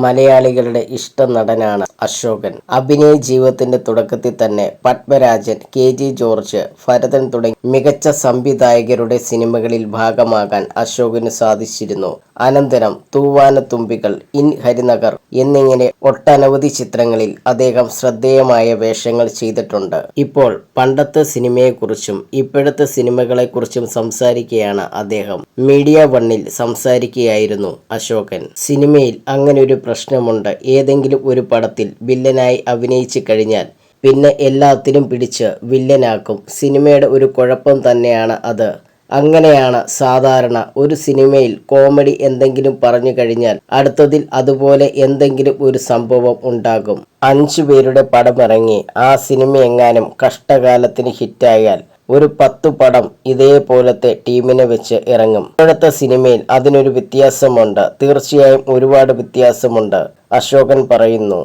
മലയാളികളുടെ ഇഷ്ട നടനാണ് അശോകൻ. അഭിനയ ജീവിതത്തിന്റെ തുടക്കത്തിൽ തന്നെ പത്മരാജൻ, കെ.ജി. ജോർജ്, ഭരതൻ തുടങ്ങി മികച്ച സംവിധായകരുടെ സിനിമകളിൽ ഭാഗമാകാൻ അശോകന് സാധിച്ചിരുന്നു. അനന്തരം തൂവാനത്തുമ്പികൾ, ഇൻ ഹരിനഗർ എന്നിങ്ങനെ ഒട്ടനവധി ചിത്രങ്ങളിൽ അദ്ദേഹം ശ്രദ്ധേയമായ വേഷങ്ങൾ ചെയ്തിട്ടുണ്ട്. ഇപ്പോൾ പണ്ടത്തെ സിനിമയെക്കുറിച്ചും ഇപ്പോഴത്തെ സിനിമകളെക്കുറിച്ചും സംസാരിക്കുകയാണ് അദ്ദേഹം. മീഡിയ വണ്ണിൽ സംസാരിക്കുകയായിരുന്നു അശോകൻ. സിനിമയിൽ അങ്ങനൊരു പ്രശ്നമുണ്ട്. ഏതെങ്കിലും ഒരു പടത്തിൽ വില്ലനായി അഭിനയിച്ചു കഴിഞ്ഞാൽ പിന്നെ എല്ലാത്തിലും പിടിച്ച് വില്ലനാക്കും. സിനിമയുടെ ഒരു കുഴപ്പം തന്നെയാണ് അത്. അങ്ങനെയാണ് സാധാരണ. ഒരു സിനിമയിൽ കോമഡി എന്തെങ്കിലും പറഞ്ഞു കഴിഞ്ഞാൽ അടുത്തതിൽ അതുപോലെ എന്തെങ്കിലും ഒരു സംഭവം ഉണ്ടാകും. 5 പേരുടെ പടമിറങ്ങി ആ സിനിമ എങ്ങാനും കഷ്ടകാലത്തിന് ഹിറ്റായാൽ ഒരു 10 പടം ഇതേപോലത്തെ ടീമിനെ വെച്ച് ഇറങ്ങും. ഇപ്പോഴത്തെ സിനിമയിൽ അതിനൊരു വ്യത്യാസമുണ്ട്. തീർച്ചയായും ഒരുപാട് വ്യത്യാസമുണ്ട്, അശോകൻ പറയുന്നു.